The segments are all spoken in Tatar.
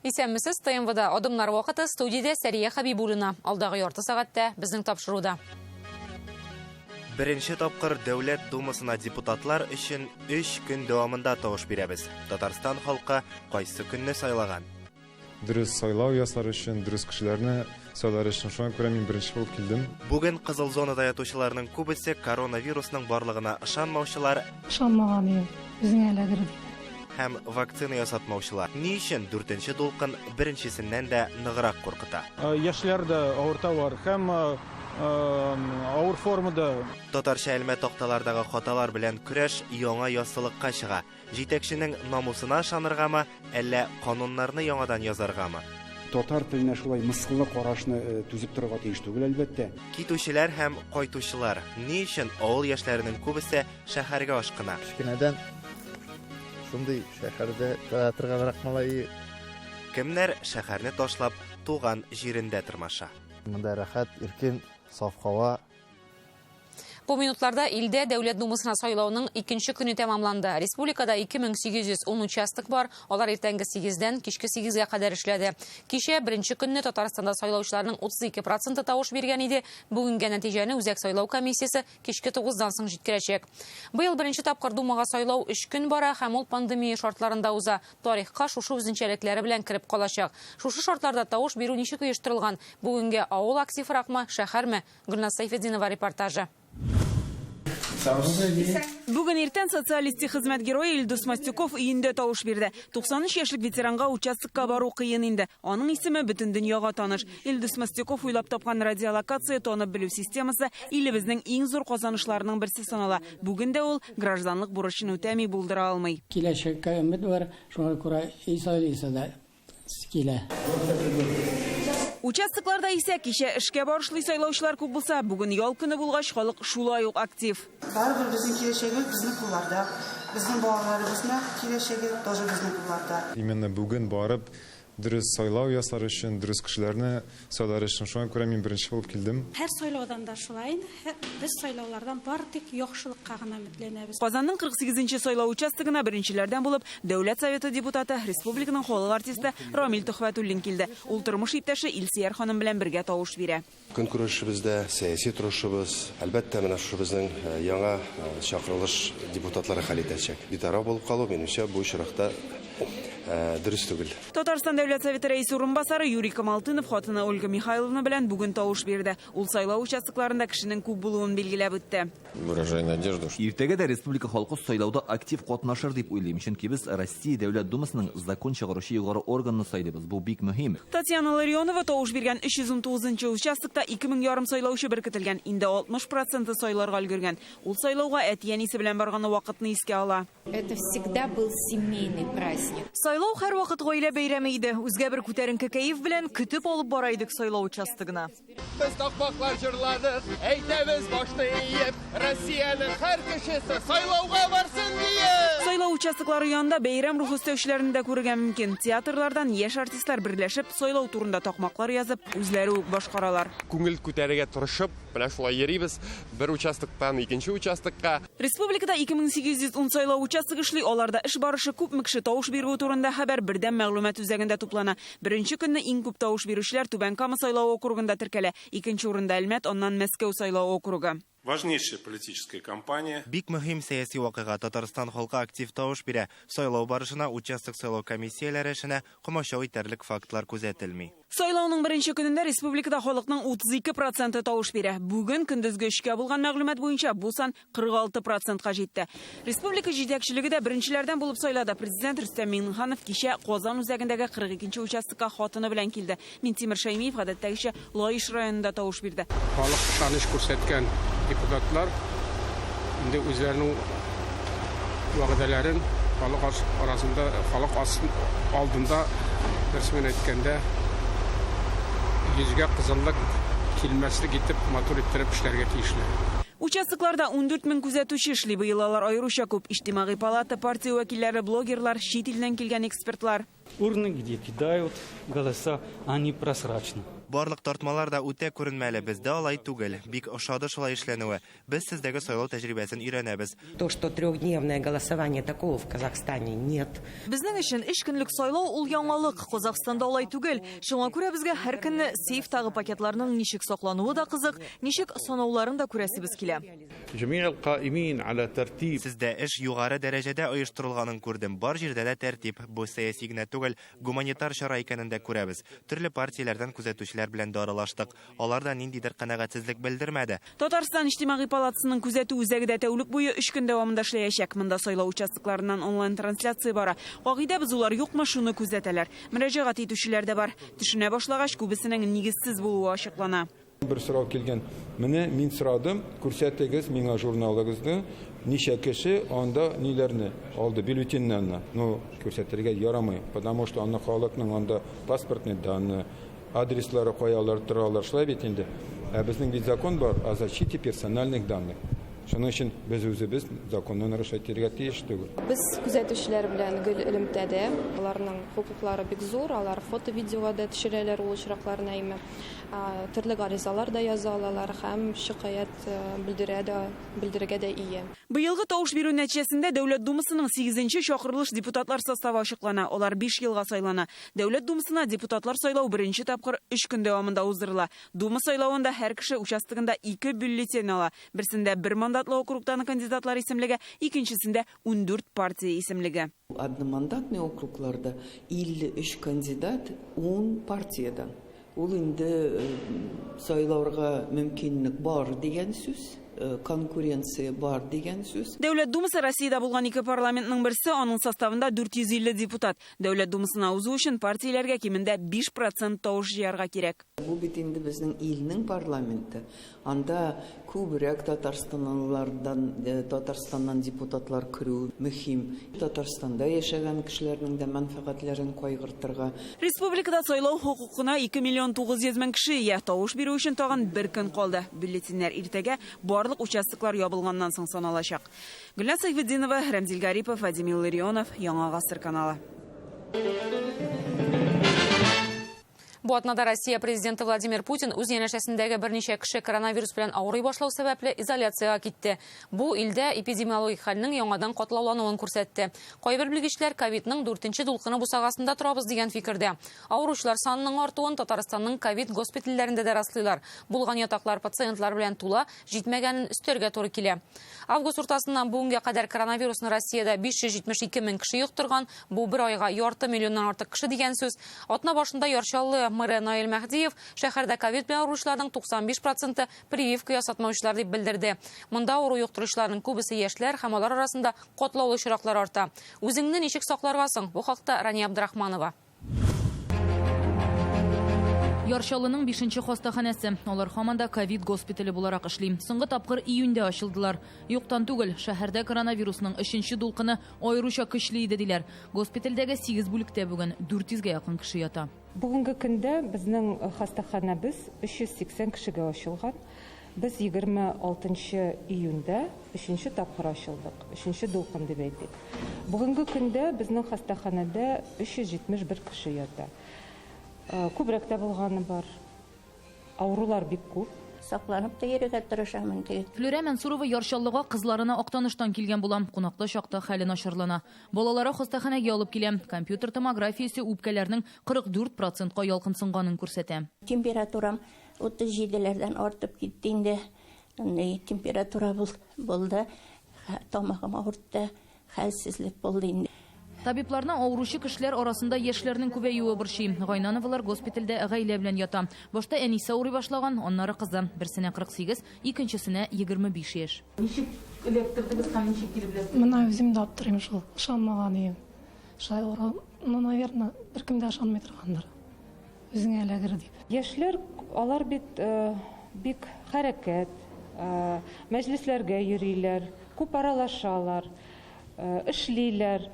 Исәнмесез, ТМВда адымнар вакыты студияда Сәрия Хабибуллина. Алдағы ярты сәгатьтә безнең тапшыруда. Беренче тапкыр Дәүләт Думасына депутатлар өчен 3 көн дәвамында тавыш бирәбез. Татарстан халкы кайсы көнне сайлаган? Дөрес сайлау ясар өчен, дөрес кешеләрне сайлар өчен шуңа күрә мин беренче булып килдем. Бүген кызыл зонада ятучыларның күбесе коронавирусның барлыгына ышанмаучылар, ышанмаган идем, безнең әлегер һәм вакцина ясатмаучылар. Ни өчен 4нче дулкын беренчесеннән дә ныграк куркыта? Яшьләрдә авырта бар һәм авыр формада. Татарча әлмә такталардагы хаталар белән көрәш яңа яссылыкка чыга. Җитәкченең намусына ышаныргамы, әллә кануннарны яңадан язаргамы? Татар теленә шулай мыскыллы карашны түзеп торырга тиеш түгел, әлбәттә. Китүчеләр һәм кайтучылар ни өчен авыл яшьләренең күбесе шәһәргә ашкына? Кичкенәдән шундый шәһәрдә театрга баракмалай. Кемнәр шәһәрне ташлап туган җирендә тормаша? Монда рәхәт, иркен, саф һава. Бу минутларда илдә Дәүләт Думасына сайлауның 2нче көне тәмамланды. Республикада 2810 участок бар. Алар иртәнге 8-дән кичке 8-гә кадәр эшләде. Кичә беренче көнне Татарстанда сайлаучыларның 32% тавыш биргән иде. Бүгенге нәтиҗәне Үзәк сайлау комиссиясе кичке 9-дан соң җиткерәчәк. Быел беренче тапкыр Думага сайлау 3 көн бара һәм ул пандемия шартларында уза. Тарихка шушы үзенчәлекләре белән кирип калачак. Шушы шартларда тавыш бирү ничек оештырылган? Бүгенге авыл активракмы, шәһәрме? Гөлназ Сайфетдинова репортажы. Бүген иртән социалисtik хезмәт герое Илдус Мастюков өендә тавыш бирде. 93 яшьлек ветеранга участокка бару кыен инде. Аның исеме бөтен дөньяга таныш. Илдус Мастюков уйлап тапкан радиолокация танып белү системасы илебезнең иң зур казанышларының берсе санала. Бүген дә ул гражданлык бурычын үтәми булдыра алмый. Киләчәккә өмет бар, шуңа күрә сайлыйса килә. Участокларда исә кичә эшкә барышлый сайлаучылар күп булса, бүген ял көне булгач халык шулай ук актив. Барыбер безнең киләчәгебез безнең кулларда. Безнең балаларыбызны киләчәге тоже безнең кулларда. Именно бүген барып дөрес сайлау ясар өчен, дөрес кешеләрне сайлар өчен шуңа күрә мин беренче булып килдем. Һәр сайлаудан да шулай, без сайлаулардан бар тик яхшылыкка гына өметләнәбез. Казанның 48нче сайлау участогына беренчеләрдән булып Дәүләт Советы депутаты, республиканың халык артисты Рамил Төхвәтуллин килде. Ул тормыш иптәше Илсияр ханым белән бергә тавыш бирә. Көнкүрешебездә сәяси торышыбыз, әлбәттә, менә шу безнең яңа чакырылыш депутатлары хәл итәчәк. Битара булып калу минемчә бу очракта дөрес түгел. Татарстан Дәүләт Советы рәисе урынбасары Юрий Камалтынов хатыны Ольга Михайловна белән бүген тавыш бирде. Ул сайлау участокларында кешенең күп булуын билгеләп үтте. Выражаю надежду. Иртәгә дә республика халкы сайлауда актив катнашыр дип уйлыйм, чөнки без Россия Дәүләт Думасының закон чыгаручы югары органны сайлыйбыз. Бу бик мөһим. Татьяна Ларионова тавыш биргән 319нчы участокта 2000 ярым сайлаучы беркетелгән. Инде 60% сайларга өлгергән. Ул сайлауга әти-әнисе белән барган вакытны искә ала. Это всегда был семейный праздник. Сайлау һәр вакыт гаилә бәйрәме иде. Үзгә бер күтәренке кәеф белән көтеп алып бара идек сайлау участогына. Без такмаклар җырладык, әйтәбез башны иеп, Россиянең һәр кешесе сайлауга барсын диеп. Сайлау участоклары янында бәйрәм рухы өстәүчеләрен дә күрергә мөмкин. Театрлардан яшь артистлар берләшеп, сайлау турында такмаклар язып, үзләре үк башкаралар. Күңел күтәрергә тырышып, менә шулай йөрибез, бер участоктан икенче участокка. Республикада 2810 сайлау участогы эшли, аларда эш барышы күпме кеше тавыш бирү турында хәбәр бердәм мәгълүмат үзәгендә туплана. Беренче көнне иң күп тавыш бирүчеләр Түбән Кама сайлау округында теркәлә. Икенче урында Әлмәт, аннан Мәскәү сайлау округы. Важнейшая политическая кампания. Бик мөһим сәяси вакыйга. Татарстан халкы актив тавыш бирә. Сайлау барышына участок сайлау комиссияләре эшенә комачау итәрлек фактлар күзәтелми. Сайлауның беренче көнендә республикада халыкның 32% тавыш бирә. Бүген көндезге 3кә булган мәгълүмат буенча бу сан 46%ка җитте. Республика җитәкчелеге дә беренчеләрдән булып сайлады. Президент Рөстәм Миңнеханов кичә Казан үзәгендәге 42нче участокка хатыны белән килде. Минтимер Шәймиев гадәттәгечә Лаиш районында тавыш бирде. Халык ышаныч күрсәткән депутатлар инде үзләренең вәгъдәләрен халык арасында, халык алдында рәсмән әйткәндә йөзгә кызыллык килмәслек итеп матур иттереп эшләргә тиешле. Участокларда 14 мең күзәтүче эшли. Быел алар аеруча күп. Иҗтимагый палата, партия вәкилләре, блогерлар, чит илдән килгән экспертлар. Урны, где кидают голоса, они прозрачны. Барлык тартмалар да үтә күренмәле, бездә алай түгел. Бик ошады шулай эшләнүе. Без сездәге сайлау тәҗрибәсен өйрәнәбез. То, что трехдневное голосование, такого в Казахстане нет. Безнең өчен 3 көнлек сайлау ул яңалык. Казахстанда алай түгел. Шуңа күрә безгә һәр көнне сейфтагы пакетларның ничек саклануы да кызык, ничек санауларын да күрәсебез килә. Сездә эш югары дәрәҗәдә оештырылганын күрдем. Бар җирдә дә тәртип. Бу сәяси генә түгел, гуманитар чара икәнен дә күрәбез. Төрле партияләрдән күзәтүчеләр белән дарылаштык. Алар да ниндидер канәгатьсезлек белдермәде. Татарстан иҗтимагый палатасының күзәтү үзәге дә тәүлек буе 3 көн дәвамында эшләячәк. Монда сайлау участокларыннан онлайн трансляция бара. Кагыйдә бозулар юкмы, шуны күзәтәләр. Мөрәҗәгать итүчеләр дә бар. Төшенә башлагач, күбесенең нигезсез булуы ачыклана. Бер сорау килгән. Менә мин сорадым, күрсәтегез миңа журналыгызны. Ничә кеше анда ниләрне алды бюллетеннәрне. Ну, күрсәтергә ярамый, потому что аны халыкның анда паспортный данные, адреслары коялар торалар, шулай бит инде. Ә безнең бит закон бар о защите персональных данных. Шуның өчен без үзебез законны нарушать итәргә тиеш түгел. Без күзәтүчеләр белән гел элемтәдә, аларның хукуклары бик зур, алар фото-видеога да төшерәләр ул очракларны әйме. Төрле гаризалар да яза алалар һәм шикаят белдерергә дә ия. Быелгы тавыш бирү нәтиҗәсендә Дәүләт Думасының 8нче чакырылыш депутатлар составы ачыклана. Алар 5 елга сайлана. Дәүләт Думасына депутатлар сайлау беренче тапкыр 3 көн дәвамында уздырыла. Дума сайлавында һәр кеше участогында 2 бюллетень ала. Берсендә 1 мандатлы округтан кандидатлар исемлеге, икенчесендә 14 партия исемлеге. Одномандатный округларда 53 кандидат 10 партиядан. Ул инде сайлаурга мөмкинлек бар дигән сүз. Конкуренция бар дигән сүз. Дәүләт Думасы Россиядә булган 2 парламентның берсе, аның составында 450 депутат. Дәүләт Думасына узу өчен партияләргә кимендә 5% тавыш җыярга кирәк. Бу бит инде безнең илнең парламенты. Анда күбрәк Татарстаннан депутатлар керү мөһим. Татарстанда яшәгән кешеләрнең дә мәнфәгатьләрен кайгыртырга. Республикада сайлау хукукына 2 миллион 900 мең кеше ия. Тавыш бирү өчен тагын 1 көн калды. Бюллетеннәр иртәгә барлык участоклар ябылганнан соң саналачак. Гөлназ Сайфетдинова, Рамзил Гарипов, Вадим Илларионов, Яңа гасыр каналы. Бу атнада Россия президенты Владимир Путин үз янәшәсендәге берничә кеше коронавирус белән авырый башлау сәбәпле изоляциягә китте. Бу илдә эпидемиологик хәлнең яңадан катлаулануын күрсәтте. Кайбер белгечләр ковидның 4нче дулкыны бусагасында торабыз дигән фикердә. Авыручылар санының артуын Татарстанның ковид госпитальләрендә дә раслыйлар. Булган ятаклар пациентлар белән тула, җитмәгәнен өстәргә туры килә. Август уртасыннан бүгенгә кадәр коронавирусны Россиядә 572 мең кеше йоктырган. Бу бер айга ярты миллионнан артык кеше дигән сүз. Атна башында Ярчаллы мэры Наил Мәхдиев шәһәрдә ковид белән авыручыларның 95% прививка ясатмаучылар дип белдерде. Монда авыру йоктыручыларның күбесе яшьләр һәм алар арасында катлаулы очраклар арта. Үзеңне ничек сакларга соң? Бу хакта Рания Абдрахманова. Ярчаллының 5нче хастаханәсе. Алар һаманда ковид госпитале буларак эшли. Соңгы тапкыр июньдә ачылдылар. Юктан түгел, шәһәрдә коронавирусның 3нче дулкыны аеруча көчле иде диләр. Госпитальдәге 8 бүлектә бүген 400-гә якын кеше ята. Бүгенге көндә безнең хастаханәбез 380 кешегә ачылган. Без 26 июньдә 3нче тапкыр ачылдык. 3нче дулкын дип әйтик. Бүгенге көндә безнең хастаханәдә 371 кеше ята. Күбрәк тә булганы бар. Авырулар бик күп. Сакланып та йөрергә тырышамын. Флюрә Мансурова Ярчаллыга кызларына Актаныштан килгән булам. Кунакта чакта хәле начарлана. Балалары хастаханәгә алып килә. Компьютер томографиясе үпкәләрнең 44%ка ялкынсынганын күрсәтә. Температурам 37ләрдән артып китте инде. Температура булды. Тамагым авыртты. Хәлсезлек булды инде. Табибларның авыручы кешеләр арасында яшьләрнең күбәюе борчый. Гайнановалар госпитальдә гаилә белән ята. Башта әнисе авырый башлаган, аннары кызы. Берсенә 48, икенчесенә 25 яшь. Ничек электрдегез һәм ничек килеп? Менә үзем дә аптырыйм шул. Ышанмаган идем. Шулай ора, наверное, беркем дә ышанмый торгандыр. Үзеңә эләгер дип. Яшьләр алар бик хәрәкәт, мәҗлесләргә йөриләр, күп аралашалар, эшлиләр.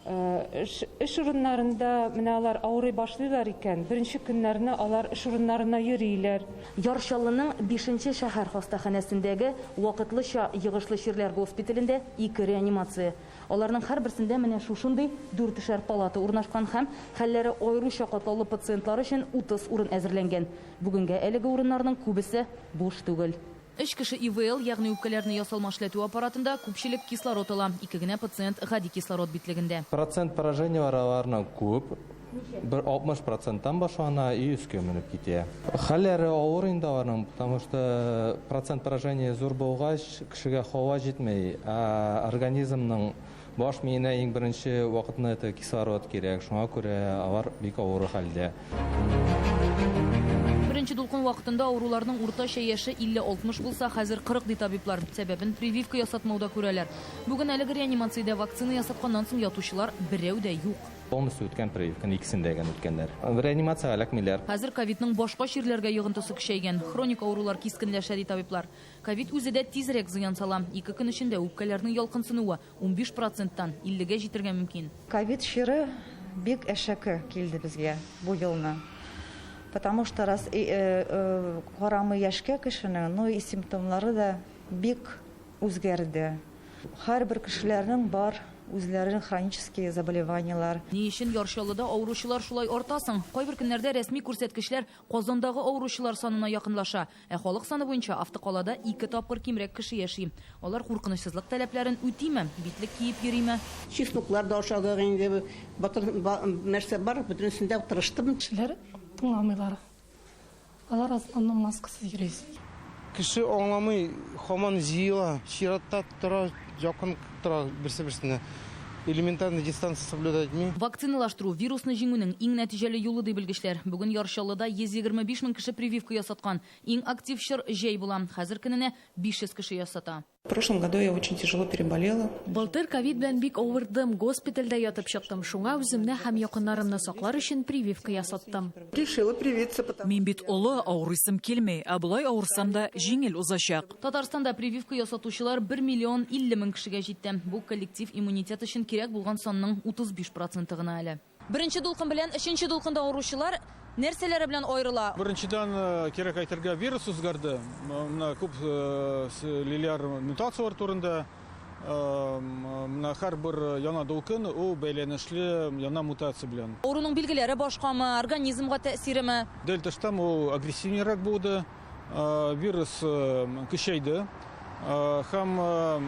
Эш урыннарында менә алар авырый башлыйлар икән. Беренче көннәрне алар эш урыннарына йөриләр. Ярчаллының 5нче шәһәр хастаханәсендәге вакытлыча йыгышлы чирләр госпиталендә 2 реанимация. Аларның һәрберсендә менә шушындый 4 палата урнашкан һәм хәлләре аеруча катлаулы пациентлар өчен 30 урын әзерләнгән. Бүгенгә әлеге урыннарның күбесе буш түгел. 3 кеше ИВЛ, ягъни үпкәләрне ясалма эшләтү аппаратында күпчелек кислород ала. 2 генә пациент гади кислород битлегендә. Процент поражения араларына күп. 60%-тан башлана и үскә менеп китә. Хәлләре авыр инде аларның, потому что процент поражения зур булгач, кешегә һава җитмәй, организмның баш миенә иң беренче вакытны кислород кирәк. Шуңа күрә алар бик авыр хәлдә. Беренче дулкын вакытында авыруларның уртача яше 50-60 булса, хәзер 40 ди табиблар. Сәбәбен прививка ясатмауда күрәләр. Бүген әлеге реанимациядә вакцина ясатканнан соң ятучылар берәү дә юк. Полностью үткән прививканы икесендә генә үткәннәр. Реанимация эләкмиләр. Хәзер ковидның башка чирләргә йогынтысы көчәйгән. Хроник авырулар кискенләшә ди табиблар. Ковид үзе дә тизрәк зыян сала. 2 көн эчендә үпкәләрнең ялкынсынуы 15%-тан 50-гә җитәргә мөмкин. Ковид чиры бик әшәке килде безгә бу елны. Потому что раз карамы яшькә кешенең, но и симптомлары да бик үзгәрде. Һәрбер кешеләрнең бар үзләренең хронические заболеваниялар. Ни өчен Яршалыда авыручылар шулай артасың? Кайбер көннәрдә рәсми күрсәткечләр Казандагы авыручылар санына якынлаша. Халык саны буенча автокалада 2 тапкыр кимрәк кеше яши. Алар куркынычсызлык таләпләрен үтиме? Битлек киеп йөриме? Чистоклар да ашагы инде нәрсә бар, бөтенсендә тырыштым. Кешеләр тыңламыйлар. Алар основном маскасыз йөри. Кеше аңламый, һаман җыела, чиратта тора, якын тора берсе-берсенә. Элементарный дистанция соблюдать ми. Вакциналаштыру вирусны җиңүнең иң нәтиҗәле юлы ди белгечләр. Бүген Яршалыда 125 мең кеше прививка ясаткан. Иң актив чор җәй була. Хәзер көненә 500 кеше ясата. В прошлом году я очень тяжело переболела. Былтыр ковид белән бик авырдым, госпитальдә ятып чыктым. Шуңа үземне һәм якыннарымны саклар өчен прививка ясаттым. Решила привиться, Мин бит олы авырысым килмәй, ә булай авырсам да җиңел узачак. Татарстанда прививка ясатучылар 1 миллион 50 мең кешегә җитте. Бу коллектив иммунитет өчен кирәк булган санның 35% гына әле. Беренче дулкын белән өченче дулкында авыручылар нәрсәләре белән аерыла? Беренчедән кирәк әйтергә вирус үзгәрде. Менә күп лилияр мутациялар турында. Менә һәрбер яңа дулкын ул бәйләнешле яңа мутация белән. Авыруның билгеләре башкамы, организмга тәэсиреме? Дельта штаммы ул агрессивнерәк булды. Вирус көчәйде. Һәм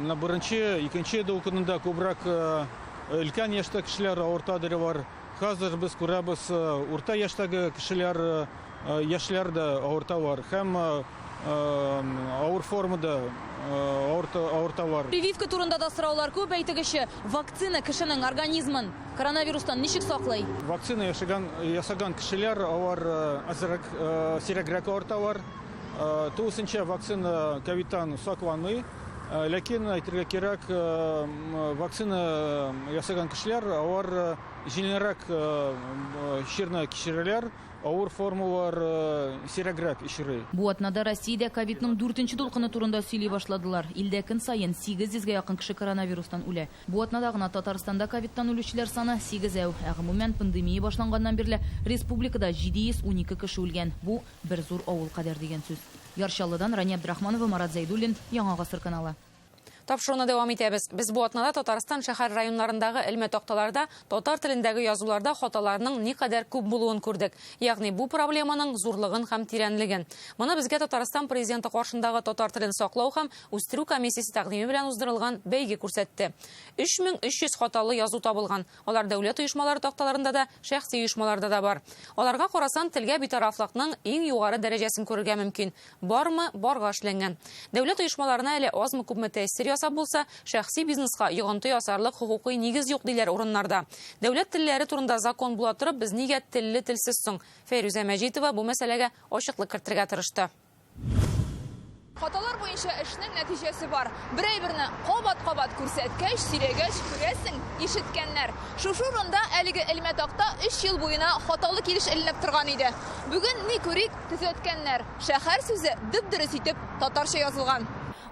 на беренче, икенче дулкынында күбрәк өлкән яшьтә кешеләр авыртадыры бар. Хәзер без күрәбез урта яшьтәге кешеләр, яшьләр дә авырталар. Һәм авыр формада авырталар. Прививка турында да сораулар күп. Әйтегезче, вакцина кешенең организмын коронавирустан ничек саклый? Вакцина ясаган кешеләр алар азрак сирәгрәк авырталар. Тулысынча вакцина ковидтан сакланмый. Ләкин әйтергә кирәк, вакцина ясаган кешеләр алар җиңелрәк чирны кичерәләр, авыр формалар сирәгрәк ишри. Бу атнада Россиядә ковидның 4нче дулкыны турында сөйли башладылар. Илдә көн сайын 800-гә якын кеше коронавирустан үлә. Бу атнада гына Татарстанда ковидтан үлүчеләр саны 8. Гомумән пандемия башланганнан бирле республикада 712 кеше үлгән. Бу бер зур авыл кадәр дигән сүз. Яршалыдан Рания Абдрахманова, Марат Зайдуллин, Яңа гасыр каналы. Тапшыруны дәвам итәбез. Без бу атнада Татарстан шәһәр районнарындагы элмә такталарда татар телендәге язуларда хаталарның никадәр күп булуын күрдек. Ягъни бу проблеманың зурлыгын һәм тирәнлеген. Моны безгә Татарстан президенты каршындагы татар телен саклау һәм үстерү комиссиясе тәкъдиме белән уздырылган бәйге күрсәтте. 3300 хаталы язу табылган. Алар дәүләт оешмалары такталарында да, шәхси оешмаларда да бар. Аларга карасан телгә битарафлыкның иң югары дәрәҗәсен күрергә мөмкин. Бармы? Барга эшләнгән. Дәүләт оешмаларына әле азмы күпме тәэсир ясап булса, шәхси бизнеска йогынты ясарлык хукукый нигез юк диләр урыннарда. Дәүләт телләре турында закон була торып, без нигә телле телсез соң? Фәрүзә Мәҗитова бу мәсьәләгә ачыклык кертергә тырышты. Хаталар буенча эшнең нәтиҗәсе бар. Берәй-берне кабат-кабат күрсәткәч, сөйләгәч, күрәсең, ишеткәннәр. Шушы урында әлеге элмә такта 3 ел буена хаталы килеш эленеп торган иде. Бүген ни күрик, төзәткәннәр. Шәһәр сүзе дөп-дөрес итеп татарча язылган.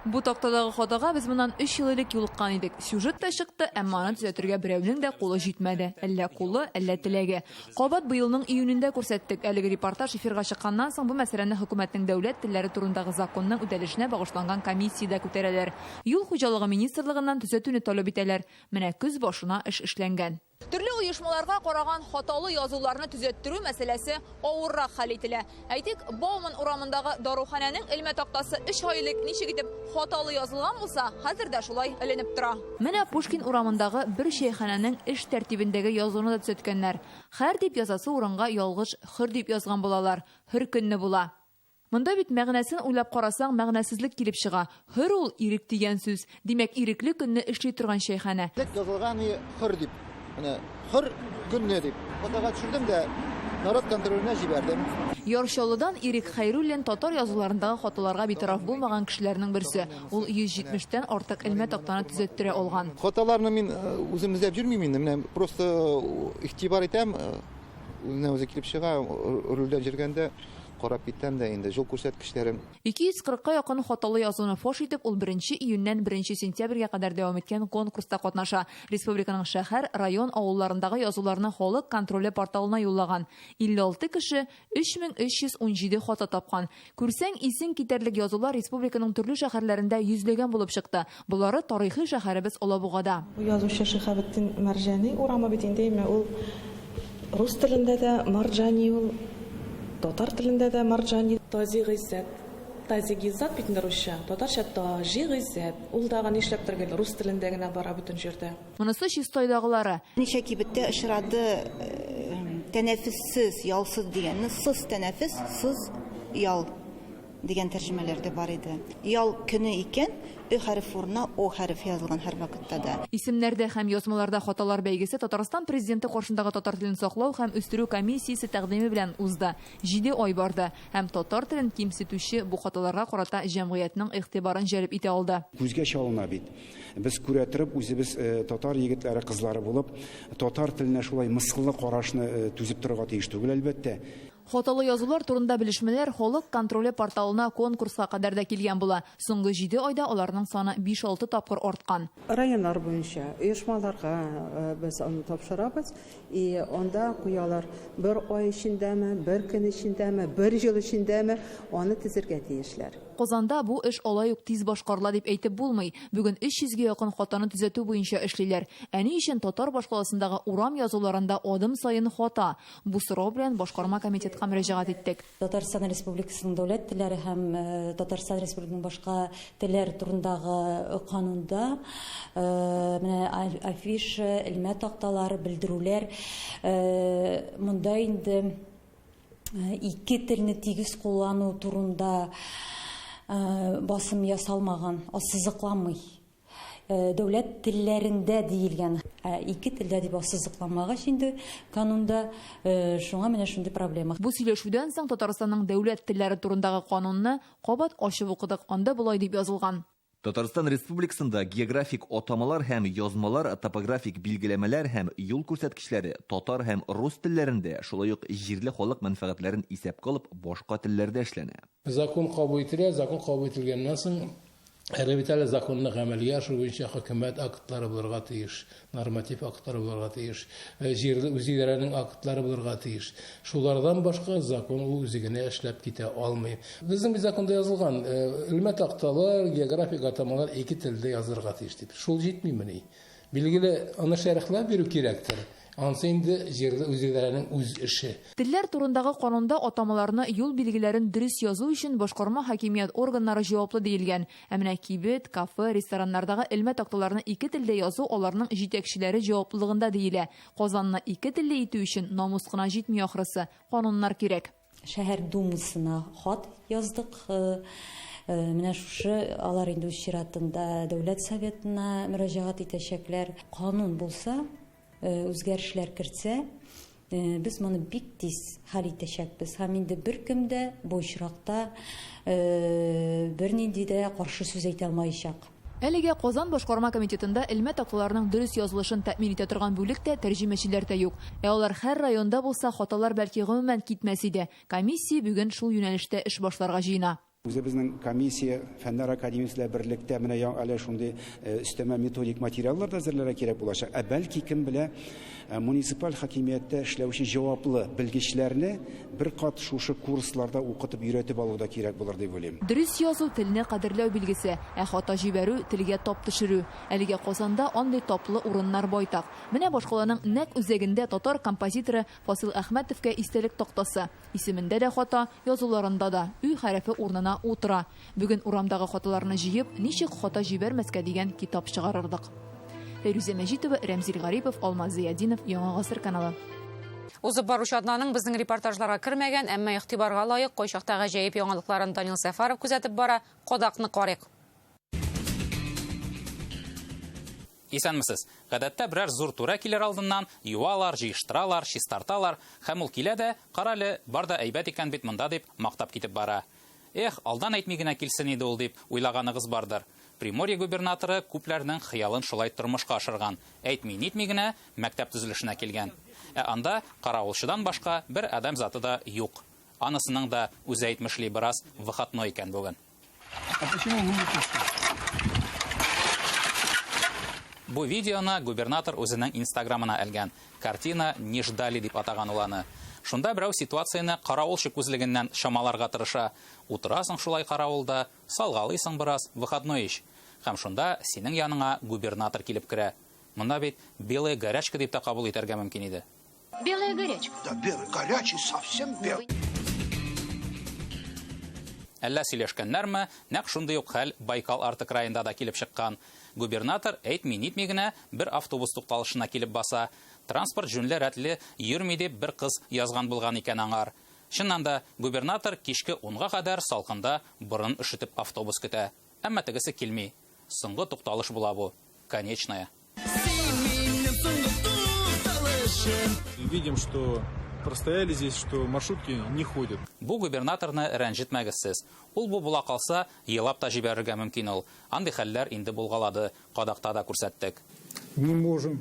Бу тактадагы хатага без моннан 3 ел элек юлыккан идек. Сюжет та чыкты, әмма аны төзәтергә берәүнең дә кулы җитмәде. Әллә кулы, әллә теләге. Кабат быелның июнендә күрсәттек. Әлеге репортаж эфирга чыкканнан соң бу мәсьәләне хөкүмәтнең дәүләт телләре турындагы законның үтәлешенә багышланган комиссиядә күтәрәләр. Юл хуҗалыгы министрлыгыннан төзәтүне таләп итәләр. Менә көз башына эш эшләнгән. Төрле оешмаларга караган хаталы язуларны төзәттерү мәсьәләсе авыррак хәл ителә. Әйтик, Бауман урамындагы даруханәнең элмә тактасы 3 ай элек ничек итеп хаталы язылган булса, хәзер дә шулай эленеп тора. Менә Пушкин урамындагы бер чәйханәнең эш тәртибендәге язуны да төзәткәннәр. Һәр дип язасы урынга ялгыш хөр дип язган булалар. Хөр көнне була. Монда бит мәгънәсен уйлап карасаң, мәгънәсезлек килеп чыга. Хөр ул ирек дигән сүз. Димәк, ирекле көнне эшли торган чәйханә. Язылган хөр дип. Менә хөр көнне дип. Фотога төшердем дә народ контролена җибәрдем. Яршалыдан Ирек Хәйруллин татар язуларындагы хаталарга битараф булмаган кешеләрнең берсе. Ул 170-тән артык элмә тактаны төзәттерә алган. Хаталарны мин үзем эзләп йөрмим инде. Менә просто игътибар итәм. Үзенә үзе килеп чыга, рульдә йөргәндә карап киттем дә инде жол күрсәткечләрем. 240-ка якын хаталы язуны фош итеп, ул 1 июньнән 1 сентябрьгә кадәр дәвам иткән конкурста катнаша. Республиканың шәһәр, район, авылларындагы язуларны халык контроле порталына юллаган. 56 кеше 3317 хата тапкан. Күрсәң, исең китәрлек язулар республиканың төрле шәһәрләрендә йөзләгән булып чыкты. Булары тарихи шәһәребез Алабугада. Язучы Шиһабетдин Марҗани урамы бит инде ул рус телендә дә Марҗани ул татар телендә дә Марҗани. Тази Гыйззәт. Тази Гыйззәт бит русча. Татарча Таҗи Гыйззәт. Ул дагы нишләп торган рус телендә генә бара бөтен җирдә. Монысы чистойдагылары. Ничә кибеттә очрады тәнәфессез, ялсыз дигәнне сыз тәнәфес, сыз ял дигән тәрҗемәләрдә бар иде. Ял көне икән, хәреф урынына о хәреф язылган һәр вакытта да. Исемнәрдә һәм язмаларда хаталар бәйгесе Татарстан президенты каршындагы татар телен саклау һәм үстерү комиссиясе тәкъдиме белән узды. 7 ай барды һәм татар телен кимсетүче бу хаталарга карата җәмгыятьнең игътибарын җәлеп итә алды. Күзгә чалына бит. Без күрә торып үзебез татар егетләре, кызлары булып, татар теленә шулай мыскыллы карашны түзеп торырга тиеш түгел әлбәттә. Хаталы язулар турында белешмәләр халык контроле порталына конкурска кадәр дә килгән була. Соңгы 7 айда аларның саны 5-6 тапкыр арткан. Районнар буенча оешмаларга без аны тапшырабыз. И анда куялар бер ай эчендәме, бер көн эчендәме, бер ел эчендәме аны төзергә тиешләр. Казанда бу эш алай ук тиз башкарыла дип әйтеп булмый. Бүген 300-гә якын хатаны төзәтү буенча эшлиләр. Әни өчен татар башкаласындагы урам язуларында адым сайын хата. Бу сорау белән башкарма комитетка мөрәҗәгать иттек. Татарстан Республикасының дәүләт телләре һәм Татарстан Республикасының башка телләр турындагы канунда менә афиша, элмә такталары, белдерүләр монда инде ике телне тигез куллану турында басым ясалмаган, ассызыкламый. Дәүләт телләрендә диелгән. Ике телдә дип ассызыкламагач инде канунда шуңа менә шундый проблема. Бу сөйләшүдән соң Татарстанның дәүләт телләре турындагы канунны кабат ачып укыдык. Анда булай дип язылган. Татарстан Республикасында географик атамалар һәм язмалар, топографик билгеләмәләр һәм юл күрсәткечләре татар һәм рус телләрендә, шулай ук җирле халык мәнфәгатьләрен исәпкә алып, башка телләрдә эшләнә. Закон кабул ителә, закон кабул ителгәннән соң Әрбетәле законны гамәлгә ашу буенча хөкүмәт актлары булырга тиеш, норматив актлары булырга тиеш, җирле үзидарәнең актлары булырга тиеш. Шулардан башка закон ул үзегенә эшләп китә алмый. Безнең законда язылган элмә такталар, географик атамалар ике телдә язырга тиеш дип. Шул җитмимени. Билгеле, аны шәрехләп бирү кирәктер. Ансы инде җирле үзидарәнең үз эше. Телләр турындагы канунда атамаларны, юл билгеләрен дөрес язу өчен башкарма хакимият органнары җаваплы диелгән. Ә менә кибет, кафе, рестораннардагы элмә такталарны ике телдә язу аларның җитәкчеләре җаваплылыгында диелә. Казанны ике телле итү өчен намус кына җитми ахрысы, кануннар кирәк. Шәһәр думасына хат яздык. Менә шушы алар инде үз чиратында дәүләт советына мөрәҗәгать итәчәкләр. Канун булса, үзгәрешләр кертсә, без моны бик тиз хәл итәчәкбез. Һәм инде беркем дә бу очракта бернинди дә каршы сүз әйтә алмаячак. Әлегә Казан башкарма комитетында элмә такталарның дөрес язылышын тәэмин итә торган бүлектә тәрҗемәчеләр дә юк. Алар һәр районда булса, хаталар бәлки гомумән китмәс иде. Комиссия бүген шул юнәлештә эш башларга җыена. Үзебезнең комиссия, фәннәр академиясендә берлектә менә әле шундый өстәмә методик материаллар да әзерләргә кирәк булачак. Бәлки кем белә, муниципаль хакимияттә эшләүче җаваплы белгечләрне бер кат шушы курсларда укытып өйрәтеп алуда кирәк булыр дип уйлыйм. Дөрес язу телне кадерләү билгесе, хата җибәрү, телгә тап төшерү. Әлегә Казанда андый таплы урыннар байтак. Менә башкаланың нәкъ үзәгендә татар композиторы Фасил Әхмәтовкә истәлек тактасы. Исемендә дә хата, язуларында да үй хәрефе урынына утыра. Бүген урамдагы хаталарны җыеп, ничек хата җибәрмәскә дигән китап чыгарырдык. Фәрүзә Мәҗитова, Рәмзил Гарипов, Алмаз Зиядинов, Яңа гасыр каналы. Узып баручы аднаның безнең репортажларга кермәгән, әмма игътибарга лаек кайчакта гаҗәеп яңалыкларын Данил Сәфаров күзәтеп бара. Кадакны карыйк. Исәнмесез. Гадәттә берәр зур туры килер алдыннан юалар, җыештыралар, чистарталар, һәм ул килә дә, каралы, бар да әйбәт икән бит монда дип мактап китеп бара. Эх, алдан әйтми генә килсен иде ул дип уйлаганыгыз бардыр. Приморье губернаторы күпләрнең хыялын шулай тормышка ашырган. Әйтми-нитми генә мәктәп төзелешенә килгән. Анда каравылчыдан башка бер адам заты да юк. Анысының да үзе әйтмешли бераз выходной икән бүген. Бу видеоны губернатор үзенең инстаграмына әлгән. Картина «Не ждали» дип атаган уланы. Шунда берәү ситуацияны каравылчы күзлегеннән шамаларга тырыша. Утырасың шулай каравылда, салгалыйсың бераз, выходной ич. Һәм шунда синең яныңа губернатор килеп керә. Монда бит белая горячка дип та кабул итәргә мөмкин иде. Белая горячка? Да, белый, горячий, совсем белый. Әллә сөйләшкәннәрме, нәкъ шундый ук хәл Байкал арты краенда да килеп чыккан. Губернатор әйтми-нитми генә бер автобус тукталышына килеп баса. Транспорт җүнле рәтле йөрми дип бер кыз язган булган икән аңар. Чыннан да губернатор кичке 10-га кадәр салкында борын ишетеп автобус көтә. Әмма тегесе килми. Соңгы тукталыш була бу. Конечная. Видим, что простояли здесь, что маршрутки не ходят. Бу губернаторны рәнҗетмәгезсез. Ул бу була калса, елап та җибәрергә мөмкин ул. Андый хәлләр инде булгалады, кадакта да күрсәттек. Мы можем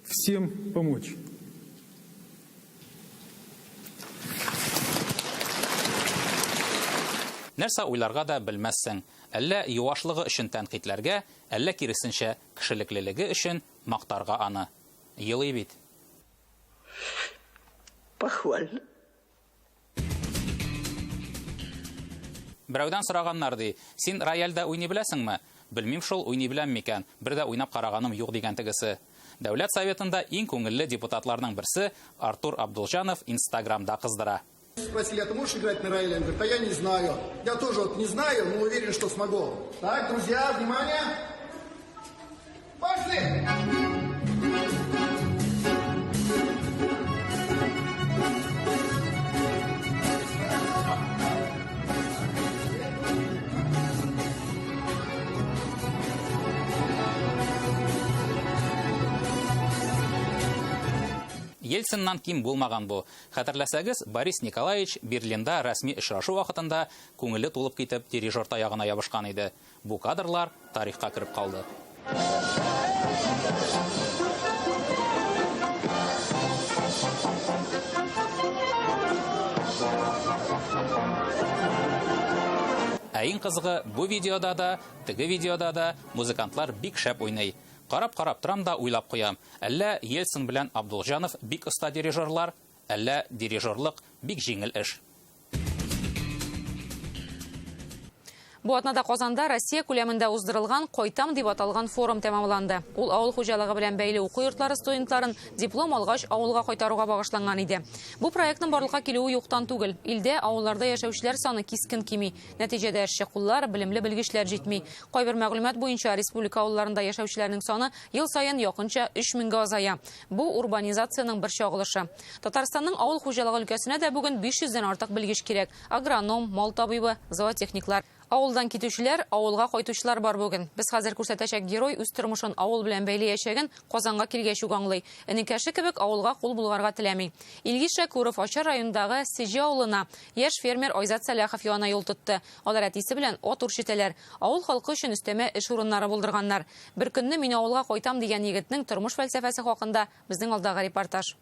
всем помочь. Нәрсә уйларга да белмәссең. Әллә юашлыгы өчен тәнкыйтьләргә, әллә киресенчә кешелеклелеге өчен мактарга аны. Елый бит. Похвально. Берәүдән сораганнар ди, син рояльдә уйный беләсеңме? Белмим шул, уйный беләм микән. Бер дә уйнап караганым юк дигән тегесе. Дәүләт советында иң күңелле депутатларның берсе Артур Абдулжанов Инстаграмда кыздыра. Спросили, а ты можешь играть на рояле? Он говорит, а я не знаю. Я тоже вот не знаю, но уверен, что смогу. Так, друзья, внимание. Пошли! Ельциннан ким булмаган бу. Хәтерләсәгез, Борис Николаевич Берлинда рәсми очрашу вакытында күңеле тулып китеп дирижер таягына ябышкан иде. Бу кадрлар тарихка кирип калды. Иң кызыгы, бу видеода да, теге видеода да музыкантлар бик шәп уйный. Карап-карап торам да уйлап куям. Әллә Ельцин белән Абдулжанов бик оста дирижерлар, әллә дирижерлык бик җиңел эш. Бу атнада Казанда Россия күләмендә уздырылган «Кайтам» дип аталган форум тәмамланды. Ул авыл хуҗалыгы белән бәйле уку йортлары студентларын диплом алгач авылга кайтаруга багышланган иде. Бу проектның барлыкка килүе юктан түгел. Илдә авылларда яшәүчеләр саны кискен кими. Нәтиҗәдә эшче куллар, белемле белгечләр җитми. Кайбер мәгълүмат буенча республика авылларында яшәүчеләрнең саны ел саен якынча 3000-га азая. Бу урбанизациянең бер чагылышы. Татарстанның авыл хуҗалыгы өлкәсенә дә бүген 500-дән артык белгеч кирәк. Агроном, мал табибы, зоотехниклар. Авылдан китүчеләр, авылга кайтучылар бар бүген. Без хәзер күрсәтәчәк герой үз тормышын авыл белән бәйле яшәгән Казанга килгәч үк аңлый. Энекәше кебек авылга кул булгарга теләми. Илгиз Шәкүров Ачар районындагы Сеҗе авылына яшь фермер Айзат Сәләхов янына юл тотты. Алар әтисе белән ат үрчетәләр. Авыл халкы өчен өстәмә эш урыннары булдырганнар. Бер көнне мин авылга кайтам дигән егетнең тормыш фәлсәфәсе хакында безнең алдагы репортаж.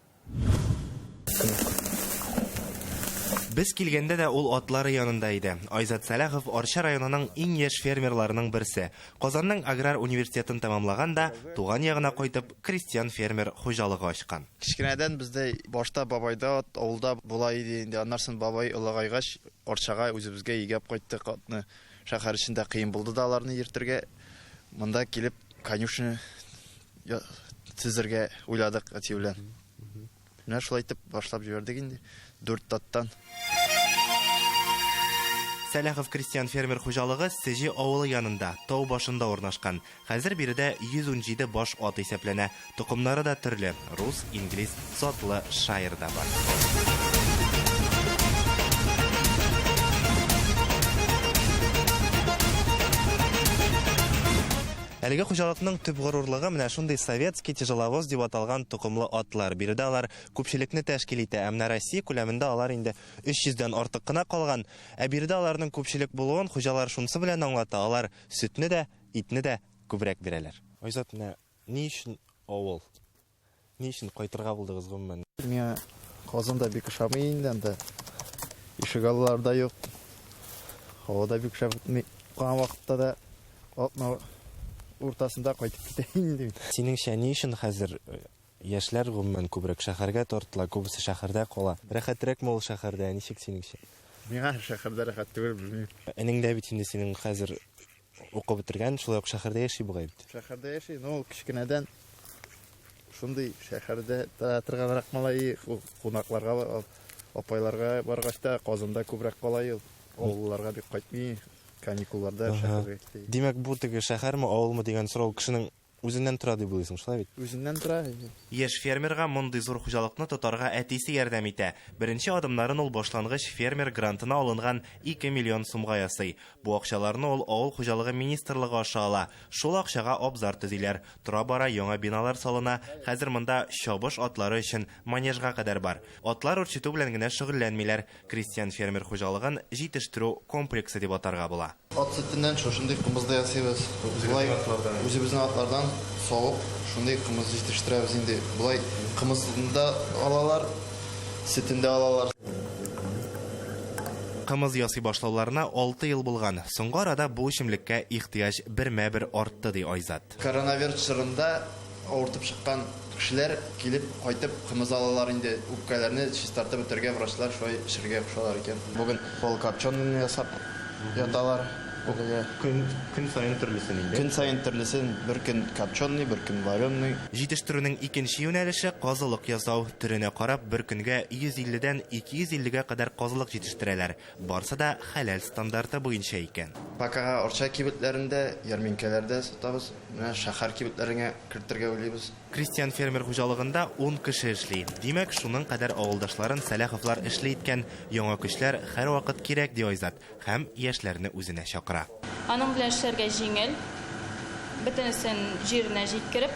Без килгәндә дә ул атлары янында иде. Айзат Сәләхов Арча районының иң яшь фермерларының берсе. Казанның аграр университетын тәмамлаган да туган ягына кайтып крестьян фермер хуҗалыгы ачкан. Кичкенәдән бездә башта бабайда авылда була иде инде. Аннан бабай ылагайгач Арчага үзебезгә игәп кайттык атны. Шәһәр эчендә кыен булды да аларны йөртергә. Монда килеп конюшня тезергә уйладык әти белән. Менә шулай итеп башлап җибәрдек инде 4 таттан. Сәләхов крестьян фермер хуҗалыгы Сежи авылы янында, тау башында урнашкан. Хәзер биредә 117 баш ат исәпләнә. Тукымнары да төрле: рус, инглиз, сотлы, шайыр да бар. Әлеге хуҗалыкның төп горурлыгы менә шундый советский тяжеловоз дип аталган тукымлы атлар. Биредә алар күпчелекне тәшкил итә. Әмма Россия күләмендә алар инде 300дән артык кына калган. Ә биредә аларның күпчелек булуын хуҗалар шунысы белән аңлата. Алар сөтне дә, итне дә күбрәк бирәләр. Айзат, менә ни өчен авыл? Ни өчен кайтырга булдыгыз гомумән? Миңа Казанда бик ошамый инде. Ишегаллар да юк. Һавада бик ошамый. Кан вакытта да атна уртасында кайтып китәм инде. Синеңчә, ни өчен хәзер яшьләр гомумән күбрәк шәһәргә тартыла, күбесе шәһәрдә кала? Рәхәтрәкме ул шәһәрдә, ничек синеңчә? Миңа шәһәрдә рәхәт түгел, белмим. Энең дә бит инде синең хәзер укып бетергән, шулай ук шәһәрдә яши бугай бит. Шәһәрдә яши, ул кичкенәдән шундый шәһәрдә торганрак малай, кунакларга, апайларга баргач та Казанда күбрәк кала ел. Авылларга бик кайтмый. Каникулларда шәһәргә. Димәк, бу теге шәһәрме, авылмы дигән сорау кешенең үзеннән тора дип уйлыйсың, шулай бит? Үзеннән тора. Яшь фермерга мондый зур хуҗалыкны тотарга әтисе ярдәм итә. Беренче адымнарын ул башлангыч фермер грантына алынган 2 миллион сумга ясый. Бу акчаларны ул авыл хуҗалыгы министрлыгы аша ала. Шул акчага абзар төзиләр. Тора-бара яңа биналар салына. Хәзер монда чабыш атлары өчен манежга кадәр бар. Атлар үрчетү белән генә шөгыльләнмиләр. Крестьян фермер хуҗалыгын җитештерү комплексы дип атарга була. Ат сөтеннән шушындый кымызды ясыйбыз. Булай үзебезнең атлардан савып, шундый кымыз җитештерәбез инде. Булай кымызында алалар, сөтендә алалар. Кымыз ясый башлауларына 6 ел булган. Соңгы арада бу эчемлеккә ихтыяҗ бермә-бер артты ди Айзат. Коронавирус чорында авыртып чыккан кешеләр килеп кайтып кымыз алалар инде. Үпкәләрне чистартып бетергән врачлар шулай эшергә кушалар икән. Бүген пол копченый ясап яталар. Көн сайын төрлесен инде. Көн сайын төрлесен, бер көн копченый, бер көн вареный. Җитештерүнең икенче юнәлеше казылык ясау. Төренә карап, бер көнгә 150дән 250гә кадәр казылык җитештерәләр. Барсы да хәләл стандарты буенча икән. Пакага Арча кибетләрендә, ярминкәләрдә сатабыз. Менә шәһәр кибетләренә кертергә уйлыйбыз. Крестьян фермер хуҗалыгында 10 кеше эшли. Димәк, шуның кадәр авылдашларын Сәләховлар эшли иткән. Яңа көчләр һәр вакыт кирәк ди Айзат һәм яшьләрне үзенә чакыра. Аның белән эшләргә җиңел. Бөтенесен җиренә җиткереп,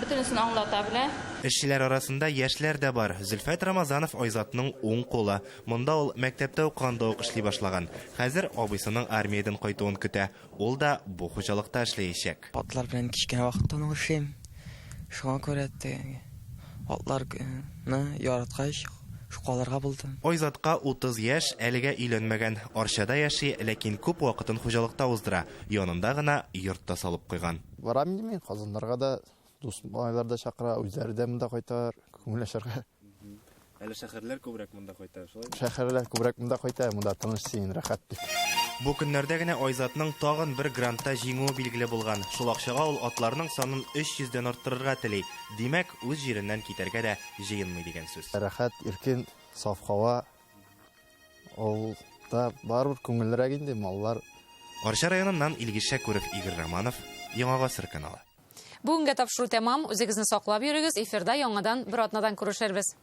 бөтенесен аңлата белә. Эшчеләр арасында яшьләр дә бар. Зөлфәт Рамазанов Айзатның уң кулы. Монда ул мәктәптә укыганда ук эшли башлаган. Хәзер абыйсының армиядан кайтуын көтә. Ул да бу хуҗалыкта эшләячәк. Атлар белән кичкән вакытта эшлим. Шуңа күрә атларны яраткач шукаларга булдым. Айзатка 30 яшь, әлегә өйләнмәгән. Арчада яши, ләкин күп вакытын хуҗалыкта уздыра. Янында гына йортта салып куйган. Барам мин Казаннарга да, дус малайлар да чакыра, үзләре дә монда кайтар, күңелләшергә. Әле шәһәрләр күбрәк монда кайта, шулай. Шәһәрләр күбрәк монда кайта, монда тыныч, син, рәхәт. Бу көннәрдә генә Айзатның тагын бер грантта җиңүе билгеле булган. Шул акчага ул атларның санын 300дән арттырырга тели. Димәк, үз җиреннән китәргә дә җыенмый дигән сүз. Рәхәт, иркен, саф һава. Ул да барбыр күңеллерәк инде маллар. Арча районыннан Илгиз Шәкүров, Игорь Романов, Яңа Гасыр каналы. Бүгенге тапшыру тәмам. Үзегезне саклап йөрегез. Эфирда яңадан бер атнадан күрешербез.